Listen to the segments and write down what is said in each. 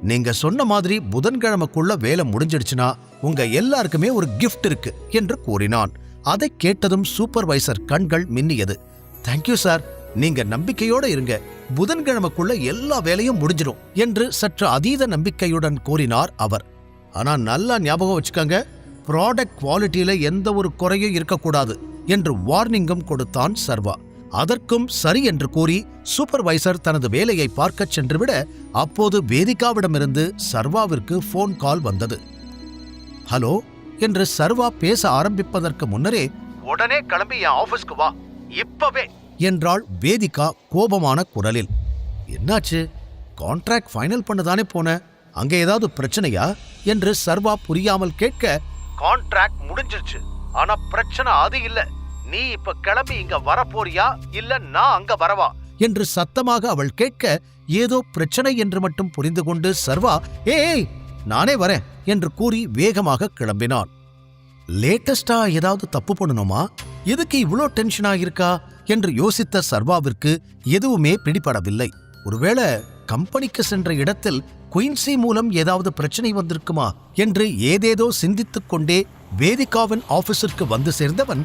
நீங்க சொன்ன மாதிரி புதன்கிழமைக்குள்ள வேலை முடிஞ்சிடுச்சுன்னா உங்க எல்லாருக்குமே ஒரு கிஃப்ட் இருக்கு என்று கூறினான். அதை கேட்டதும் சூப்பர்வைசர் கண்கள் மின்னியது. தேங்க்யூ சார், நீங்க நம்பிக்கையோட இருங்க, புதன்கிழமைக்குள்ள எல்லா வேலையும் முடிஞ்சிடும் என்று சற்று அதீத நம்பிக்கையுடன் கூறினார் அவர். ஆனா நல்லா ஞாபகம் வச்சுக்கங்க, ப்ராடக்ட் குவாலிட்டியில எந்த ஒரு குறையும் இருக்கக்கூடாது என்று வார்னிங்கும் கொடுத்தான் சர்வா. அதற்கும் சரி என்று கூறி சூப்பர்வைசர் தனது வேலையை பார்க்கச் சென்றுவிட அப்போது வேதிகாவிடமிருந்து சர்வாவிற்கு போன் கால் வந்தது. ஹலோ என்று சர்வா பேச ஆரம்பிப்பதற்கு முன்னரே, உடனே கிளம்பி என் ஆபீஸ்க்கு வா இப்பவே என்றாள் வேதிகா கோபமான குரலில். என்னாச்சு? கான்ட்ராக்ட் ஃபைனல் பண்ணதானே போன, அங்க ஏதாவது பிரச்சனையா என்று சர்வா புரியாமல் கேட்க, கான்ட்ராக்ட் முடிஞ்சிருச்சு, ஆனா பிரச்சனை அது இல்ல, நீ இப்ப கிளம்பி இங்க வரப்போறியா இல்ல நான் அங்க வரவா என்று சத்தமாக அவள் கேட்க, ஏதோ பிரச்சனை என்று மட்டும் புரிந்து கொண்டு சர்வா ஏய் நானே வரேன் என்று கூறி வேகமாக கிளம்பினான். லேட்டஸ்டா ஏதாவது தப்பு பண்ணணுமா, எதுக்கு இவ்வளோ டென்ஷனா இருக்கா என்று யோசித்த சர்வாவிற்கு எதுவுமே பிடிபடவில்லை. ஒருவேளை கம்பெனிக்கு சென்ற இடத்தில் குயின்சி மூலம் ஏதாவது பிரச்சனை வந்திருக்குமா என்று ஏதேதோ சிந்தித்துக் கொண்டே வேதிகாவின் ஆபீஸிற்கு வந்து சேர்ந்தவன்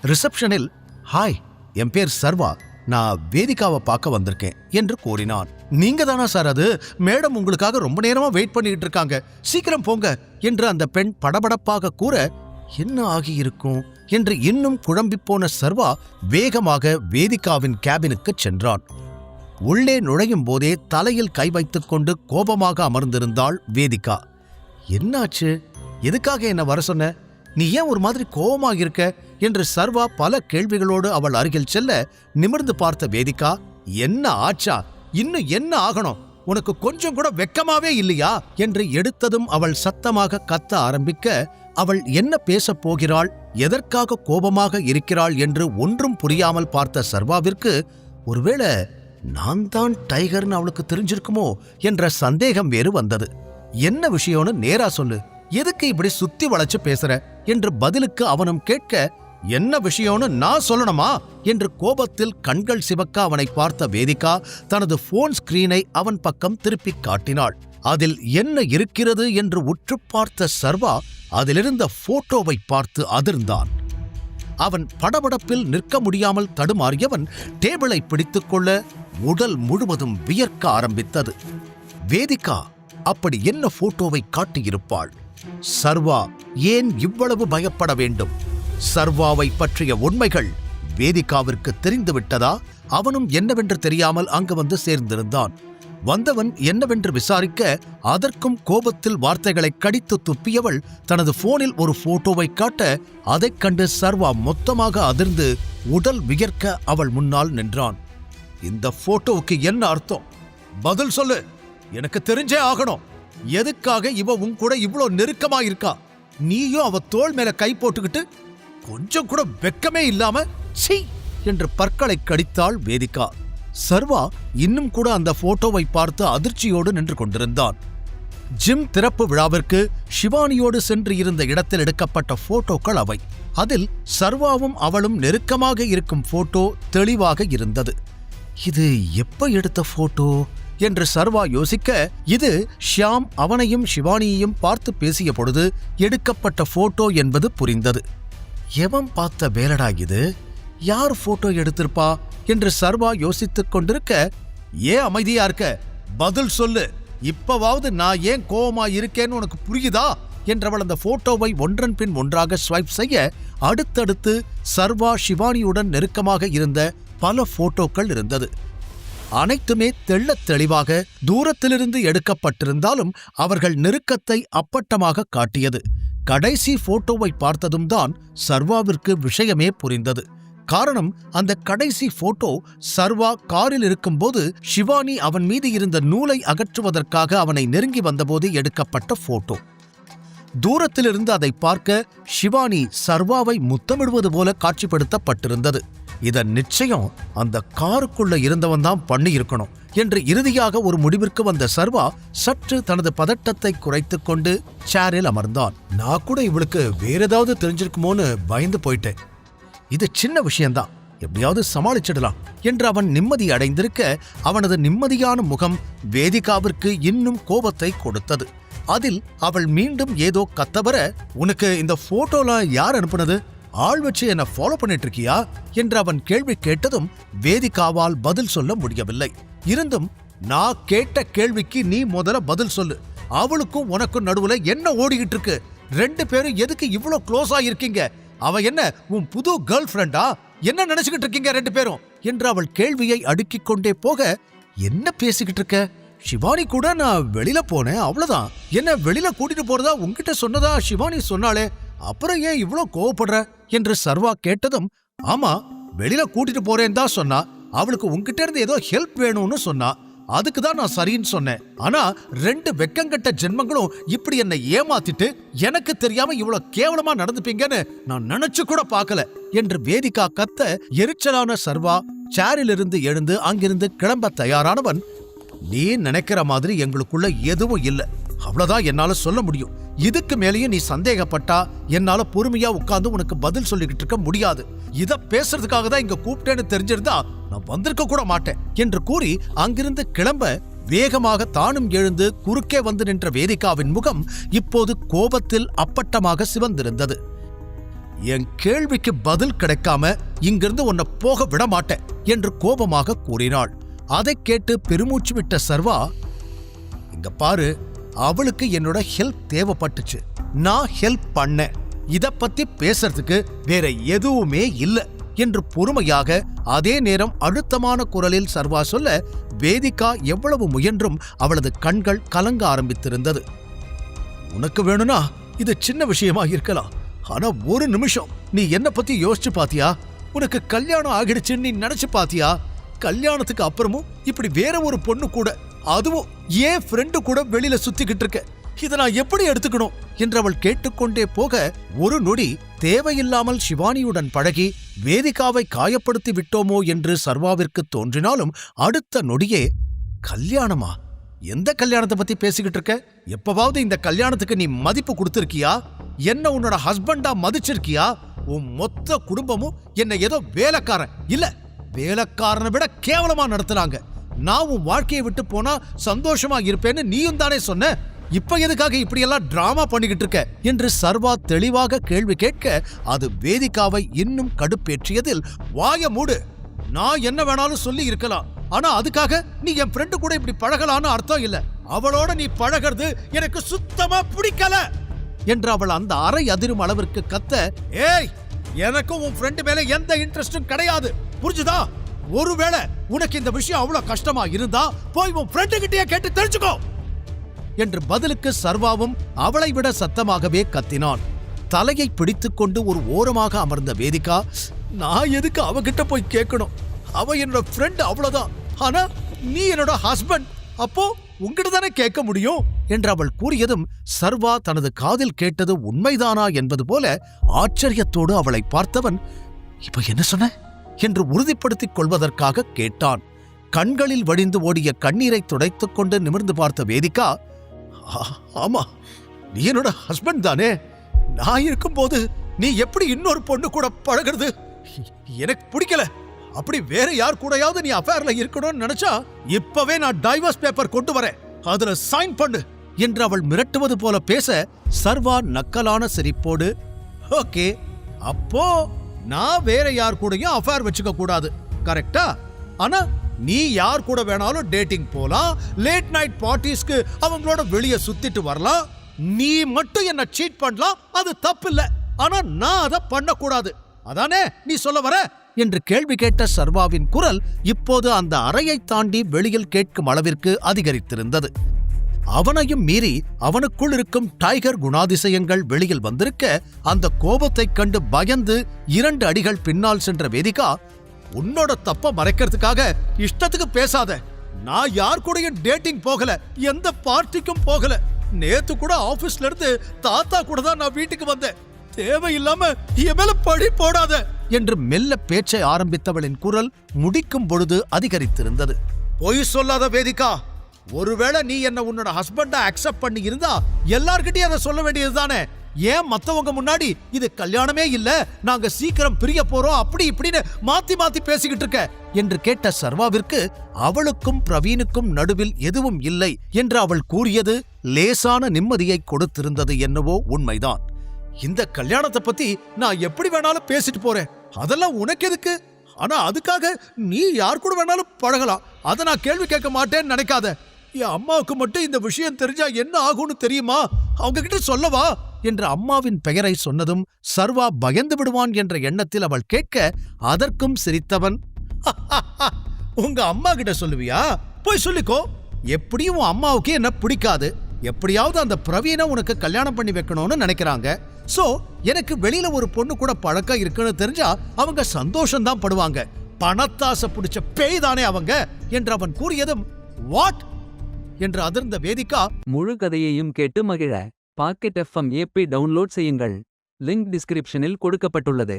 ரிசப்ஷனில், ஹாய், என் பேர் சர்வா, நான் வேதிகாவை பார்க்க வந்திருக்கேன் என்று கூறினான். நீங்க தானா சார் அது? மேடம் உங்களுக்காக ரொம்ப நேரமா வெயிட் பண்ணிட்டு இருக்காங்க, சீக்கிரம் போங்க என்று அந்த பெண் படபடப்பாக கூற, என்ன ஆகியிருக்கும் என்று இன்னும் குழம்பிப்போன சர்வா வேகமாக வேதிகாவின் கேபினுக்கு சென்றான். உள்ளே நுழையும் போதே தலையில் கை வைத்துக் கொண்டு கோபமாக அமர்ந்திருந்தாள் வேதிகா. என்னாச்சு? எதுக்காக என்ன வர சொன்ன? நீ ஏன் ஒரு மாதிரி கோபமாக இருக்க என்று சர்வா பல கேள்விகளோடு அவள் அருகில் செல்ல, நிமிர்ந்து பார்த்த வேதிகா, என்ன ஆச்சா? இன்னும் என்ன ஆகணும்? உனக்கு கொஞ்சம் கூட வெக்கமாவே இல்லையா என்று எடுத்ததும் அவள் சத்தமாக கத்த ஆரம்பிக்க, அவள் என்ன பேசப் போகிறாள், எதற்காக கோபமாக இருக்கிறாள் என்று ஒன்றும் புரியாமல் பார்த்த சர்வாவிற்கு, ஒருவேளை நான் தான் டைகர்னு அவளுக்கு தெரிஞ்சிருக்குமோ என்ற சந்தேகம் வேறு வந்தது. என்ன விஷயம்னு நேரா சொல்லு, எதுக்கு இப்படி சுத்தி வளைச்சு பேசுற என்று பதிலுக்கு அவனும் கேட்க, என்ன விஷயம்னு நான் சொல்லணுமா என்று கோபத்தில் கண்கள் சிவக்க அவனை பார்த்த வேதிகா தனது போன் ஸ்கிரீனை அவன் பக்கம் திருப்பி காட்டினாள். அதில் என்ன இருக்கிறது என்று உற்று பார்த்த சர்வா அதிலிருந்த போட்டோவை பார்த்து அதிர்ந்தான். அவன் படபடப்பில் நிற்க முடியாமல் தடுமாறியவன் டேபிளை பிடித்துக்கொள்ள உடல் முழுவதும் வியர்க்க ஆரம்பித்தது. வேதிகா அப்படி என்ன போட்டோவை காட்டியிருப்பாள்? சர்வா ஏன் இவ்வளவு பயப்பட வேண்டும்? சர்வாவை பற்றிய உண்மைகள் வேதிகாவிற்கு தெரிந்துவிட்டதா? அவனும் என்னவென்று தெரியாமல் அங்கு வந்து சேர்ந்திருந்தான். வந்தவன் என்னவென்று விசாரிக்க, அதற்கும் கோபத்தில் வார்த்தைகளை கடித்து துப்பியவள் தனது போனில் ஒரு போட்டோவை காட்ட, அதைக் கண்டு சர்வா மொத்தமாக அதிர்ந்து உடல் வியர்க்க அவள் முன்னால் நின்றான். இந்த போட்டோவுக்கு என்ன அர்த்தம்? பதில் சொல்லு, எனக்கு தெரிஞ்சே ஆகணும். எதுக்காக இவ உன் கூட இவ்வளோ நெருக்கமா இருக்கா? நீயும் அவ தோள் மேல கை போட்டுக்கிட்டு கொஞ்சம் கூட வெக்கமே இல்லாம சீ என்று பற்களை கடித்தாள் வேதிகா. சர்வா இன்னும் கூட அந்த போட்டோவை பார்த்து அதிர்ச்சியோடு நின்று கொண்டிருந்தான். ஜிம் திறப்பு விழாவிற்கு ஷிவானியோடு சென்று இருந்த இடத்தில் எடுக்கப்பட்ட போட்டோக்கள் அவை. அதில் சர்வாவும் அவளும் நெருக்கமாக இருக்கும் போட்டோ தெளிவாக இருந்தது. இது எப்ப எடுத்த போட்டோ என்று சர்வா யோசிக்க, இது ஷியாம் அவனையும் ஷிவானியையும் பார்த்து பேசிய பொழுது எடுக்கப்பட்ட போட்டோ என்பது புரிந்தது. எவன் பார்த்த வேலடா இது? யார் போட்டோ எடுத்திருப்பா என்று சர்வா யோசித்துக் கொண்டிருக்க, ஏன் அமைதியா இருக்க? பதில் சொல்லு, இப்பவாவது நான் ஏன் கோவமா இருக்கேன்னு உனக்கு புரியுதா என்றவள் அந்த போட்டோவை ஒன்றன் பின் ஒன்றாக ஸ்வைப் செய்ய, அடுத்தடுத்து சர்வா ஷிவானியுடன் நெருக்கமாக இருந்த பல போட்டோக்கள் இருந்தது. அனைத்துமே தெள்ளத் தெளிவாக தூரத்திலிருந்து எடுக்கப்பட்டிருந்தாலும் அவர்கள் நெருக்கத்தை அப்பட்டமாக காட்டியது. கடைசி போட்டோவை பார்த்ததும் தான் சர்வாவிற்கு விஷயமே புரிந்தது. காரணம், அந்த கடைசி போட்டோ சர்வா காரில் இருக்கும்போது ஷிவானி அவன் மீது இருந்த நூலை அகற்றுவதற்காக அவனை நெருங்கி வந்தபோது எடுக்கப்பட்ட போட்டோ. தூரத்திலிருந்து அதை பார்க்க ஷிவானி சர்வாவை முத்தமிடுவது போல காட்சிப்படுத்தப்பட்டிருந்தது. இதன் நிச்சயம் அந்த காருக்குள்ள இருந்தவன் தான் பண்ணியிருக்கணும் என்று இறுதியாக ஒரு முடிவிற்கு வந்த சர்வா சற்று தனது பதட்டத்தை குறைத்துக் கொண்டு சேரில் அமர்ந்தான். நான் கூட இவளுக்கு வேற ஏதாவது தெரிஞ்சிருக்குமோன்னு பயந்து போயிட்டேன். இது சின்ன விஷயம்தான், எப்படியாவது சமாளிச்சிடலாம் என்று அவன் நிம்மதி அடைந்திருக்க அவனது நிம்மதியான முகம் வேதிகாவிற்கு இன்னும் கோபத்தை கொடுத்தது. அதில் அவள் மீண்டும் ஏதோ கத்தவர, உனக்கு இந்த போட்டோலாம் யார் அனுப்புனது? ஆள் வச்சு என்ன ஃபாலோ பண்ணிட்டு இருக்கியா என்று அவன் கேள்வி கேட்டதும் வேதிகாவால் பதில் சொல்ல முடியவில்லை. இருந்தும், நான் கேட்ட கேள்விக்கு நீ முதல்ல பதில் சொல்லு. அவளுக்கும் உனக்கும் நடுவுல என்ன ஓடிக்கிட்டு இருக்கு? 2 பேரும் எதுக்கு இவ்வளவு க்ளோஸா இருக்கீங்க? அவ என்ன உன் புது கேர்ள் ஃப்ரெண்டா? என்ன நினைச்சுக்கிட்டு இருக்கீங்க 2 பேரும் என்று அவள் கேள்வியை அடுக்கிக் கொண்டே போக, என்ன பேசிக்கிட்டு இருக்க? சிவானி கூட நான் வெளியில போனேன், அவ்வளவுதான். என்ன வெளியில கூட்டிட்டு போறதா உன்கிட்ட சொன்னதா சிவானி சொன்னாலே, அப்புறம் ஏன் இவ்வளவு கோவப்படுற என்று சர்வா கேட்டதும், ஆமா வெளியில கூட்டிட்டு போறேன்னு தான் சொன்னா. அவளுக்கு உன்கிட்ட இருந்து ஏதோ ஹெல்ப் வேணும்னு சொன்னா. அதுக்குதான் நான் சரின்னு சொன்னேன். ஆனா 2 வெக்கங்கட்ட ஜென்மங்களும் இப்படி என்னை ஏமாத்திட்டு எனக்கு தெரியாம இவ்வளவு கேவலமா நடந்துப்பீங்கன்னு நான் நினைச்சு கூட பார்க்கல என்று வேதிகா கத்த, எரிச்சலான சர்வா சேரிலிருந்து எழுந்து அங்கிருந்து கிளம்ப தயாரானவன், நீ நினைக்கிற மாதிரி எங்களுக்குள்ள எதுவும் இல்ல, அவ்வளவுதான் என்னால சொல்ல முடியும். இதுக்கு மேலேயும் நீ சந்தேகப்பட்டா என்னால பொறுமையா உட்கார்ந்து உனக்கு பதில் சொல்லிக்கிட்டு இருக்க முடியாது. இத பேசுறதுக்காக தான் இங்க கூப்பிட்டேன்னு தெரிஞ்சிருந்தா நான் வந்திருக்க கூட மாட்டேன் என்று கூறி அங்கிருந்து கிளம்ப வேகமாக தானும் எழுந்து குறுக்கே வந்து நின்ற வேதிகாவின் முகம் இப்போது கோபத்தில் அப்பட்டமாக சிவந்திருந்தது. என் கேள்விக்கு பதில் கிடைக்காம இங்கிருந்து உன்னை போக விட மாட்டேன் என்று கோபமாக கூறினாள். அதை கேட்டு பெருமூச்சு விட்ட சர்வா, இங்க பாரு, அவளுக்கு என்னோட ஹெல்ப் தேவைப்பட்டுச்சு, நான் ஹெல்ப் பண்ணேன். இத பத்தி பேசுறதுக்கு வேற எதுவுமே இல்ல என்று பொறுமையாக அதே நேரம் அழுத்தமான குரலில் சர்வா சொல்ல, வேதிகா எவ்வளவு முயன்றும் அவளது கண்கள் கலங்க ஆரம்பித்திருந்தது. உனக்கு வேணும்னா இது சின்ன விஷயமா இருக்கலாம், ஆனா ஒரு நிமிஷம் நீ என்ன பத்தி யோசிச்சு பாத்தியா? உனக்கு கல்யாணம் ஆகிடுச்சுன்னு நீ நினைச்சு பாத்தியா? கல்யாணத்துக்கு அப்புறமும் இப்படி வேற ஒரு பொண்ணு கூட, அதுவும் ஏன் ஃப்ரெண்டு கூட வெளியில சுத்திக்கிட்டு இருக்க, இதை நான் எப்படி எடுத்துக்கணும் என்று அவள் கேட்டுக்கொண்டே போக, ஒரு நொடி தேவையில்லாமல் சிவானியுடன் பழகி வேதிகாவை காயப்படுத்தி விட்டோமோ என்று சர்வாவிற்கு தோன்றினாலும் அடுத்த நொடியே, கல்யாணமா? எந்த கல்யாணத்தை பத்தி பேசிக்கிட்டு இருக்க? எப்பவாவது இந்த கல்யாணத்துக்கு நீ மதிப்பு கொடுத்திருக்கியா? என்ன உன்னோட ஹஸ்பண்டா மதிச்சிருக்கியா? உன் மொத்த குடும்பமும் என்ன ஏதோ வேலைக்காரன் இல்ல, வேலைக்காரனை விட கேவலமா நடத்துறாங்க. நான் உன் வாழ்க்கையை விட்டு போனா சந்தோஷமா இருப்பேன்னு நீயும் தானே சொன்ன. இப்ப எதுக்காக இப்படி எல்லாம் டிராமா பண்ணிக்கிட்டு இருக்க என்று சர்வா தெளிவாக கேள்வி கேட்க, அது வேதிகாவை இன்னும் கடுப்பேற்றியதில், வாய மூடு, நான் என்ன வேணாலும் சொல்லி இருக்கலாம், ஆனா அதுக்காக நீ என் ஃப்ரெண்டு கூட இப்படி பழகலான்னு அர்த்தம் இல்ல. அவளோட நீ பழகிறது எனக்கு சுத்தமா பிடிக்கல என்று அவள் அந்த அறை அதிரும் அளவிற்கு கத்த, ஏய், எனக்கும் உன் ஃப்ரெண்டு மேல எந்த இன்ட்ரெஸ்டும் கிடையாது, புரிஞ்சுதா? ஒருவேளை உனக்கு இந்த விஷயம் அவ்வளவு கஷ்டமா இருந்தா போய் உன் ஃப்ரெண்டு கிட்டயே கேட்டு தெரிஞ்சுக்கோ என்று பதிலுக்கு சர்வாவும் அவளை விட சத்தமாகவே கத்தினான். தலையை பிடித்துக்கொண்டு ஒரு ஓரமாக அமர்ந்த வேதிகா, நான் எதுக்கு அவகிட்ட போய் கேட்கணும்? அவ என்னோட ஃப்ரெண்ட், அவ்வளவுதான். ஆனா நீ என்னோட ஹஸ்பண்ட், அப்போ உங்ககிட்ட தானே கேட்க முடியும் என்று அவள் கூறியதும் சர்வா தனது காதில் கேட்டது உண்மைதானா என்பது போல ஆச்சரியத்தோடு அவளை பார்த்தவன், இப்ப என்ன சொன்ன என்று உறுதிப்படுத்திக் கொள்வதற்காக கேட்டான். கண்களில் வடிந்து ஓடிய கண்ணீரை துடைத்துக் கொண்டு நிமிர்ந்து பார்த்த வேதிகா, ஆமா, நீ என்னோட ஹஸ்பண்ட் தானே. நான் இருக்கும்போது நீ எப்படி இன்னொரு பொண்ணு கூட பழகிறது? எனக்கு பிடிக்கல. அப்படி வேற யார் கூடயாவது நீ அஃபேர்ல இருக்கணும்னு நினைச்சா இப்பவே நான் டைவர்ஸ் பேப்பர் கொண்டு வரேன், அதுல சைன் பண்ணு என்று அவள் மிரட்டுவது போல பேச, சர்வா நக்கலான சிரிப்போடு, ஓகே, அப்போ நான் வேற யார் கூடயும் அஃபேர் வச்சுக்க கூடாது, கரெக்டா? ஆனா நீ யார் கூட வேணாலும் டேட்டிங் போலாம், லேட் நைட் பார்ட்டிஸ்க்கு அவங்களோட வெளியே சுத்திட்டு வரலாம், நீ மட்டும் என்ன சீட் பண்ணலாம், அது தப்பு இல்ல. ஆனா நான் அதை பண்ணக்கூடாது, அதானே நீ சொல்ல வர என்று கேள்வி கேட்ட சர்வாவின் குரல் இப்போது அந்த அறையை தாண்டி வெளியில் கேட்கும் அளவிற்கு அதிகரித்திருந்தது. அவனையும் மீறி அவனுக்குள் இருக்கும் டைகர் குணாதிசயங்கள் வெளியில் வந்திருக்க, அந்த கோபத்தைக் கண்டு பயந்து 2 அடிகள் பின்னால் சென்ற வேதிகா, உன்னோட தப்ப மறைக்கிறதுக்காக இஷ்டத்துக்கு பேசாத. நான் யார் கூடயும் டேட்டிங் போகல, எந்த பார்ட்டிக்கும் போகல. நேத்து கூட ஆபீஸ்ல இருந்து தாத்தா கூட தான் நான் வீட்டுக்கு வந்தேன். தேவையில்லாம என் மேல பழி போடாத என்று மெல்ல பேச்சை ஆரம்பித்தவளின் குரல் முடிக்கும் பொழுது அதிகரித்திருந்தது. பொய் சொல்லாத வேதிகா, ஒருவேளை நீ என்ன உன்னோட ஹஸ்பண்டா அக்செப்ட் பண்ணி இருந்தா எல்லார்கிட்டயும் அதை சொல்ல வேண்டியதுதானே. ஏன் மத்தவங்க முன்னாடி இது கல்யாணமே இல்ல, நாங்க சீக்கிரம் பிரிய போறோம் அப்படி இப்படின்னு மாத்தி மாத்தி பேசிக்கிட்டு இருக்க என்று கேட்ட சர்வாவிற்கு அவளுக்கும் பிரவீனுக்கும் நடுவில் எதுவும் இல்லை என்று அவள் கூறியது லேசான நிம்மதியை கொடுத்திருந்தது. என்னவோ உண்மைதான். இந்த கல்யாணத்தை பத்தி நான் எப்படி வேணாலும் பேசிட்டு போறேன், அதெல்லாம் உனக்கு எதுக்கு? ஆனா அதுக்காக நீ யார் கூட வேணாலும் பழகலாம், அதை நான் கேள்வி கேட்க மாட்டேன்னு நினைக்காத. என் அம்மாவுக்கு மட்டும் இந்த விஷயம் தெரிஞ்சா என்ன ஆகும்னு தெரியுமா? அவங்க கிட்ட சொல்லவா என்ற அம்மாவின் பெயரை சொன்னதும் சர்வா பயந்து விடுவான் என்ற எண்ணத்தில் அவள் கேட்க, அதற்கும் சிரித்தவன், உங்க அம்மா கிட்ட சொல்லுவியா? போய் சொல்லிக்கோ. எப்படியும் உன் அம்மாவுக்கு என்ன பிடிக்காது, எப்படியாவது அந்த பிரவீனை உனக்கு கல்யாணம் பண்ணி வைக்கணும்னு நினைக்கிறாங்க. சோ எனக்கு வெளியில ஒரு பொண்ணு கூட பழக்கம் இருக்குன்னு தெரிஞ்சா அவங்க சந்தோஷம்தான் படுவாங்க. பணத்தாசை பிடிச்ச பேய் தானே அவங்க என்று அவன் கூறியதும், வாட் என்று அதிர்ந்த வேதிகா, முழு கதையையும் கேட்டு மகிழ பாக்கெட் FM ஆப்பை டவுன்லோட் செய்யுங்கள். லிங்க் டிஸ்கிரிப்ஷனில் கொடுக்கப்பட்டுள்ளது.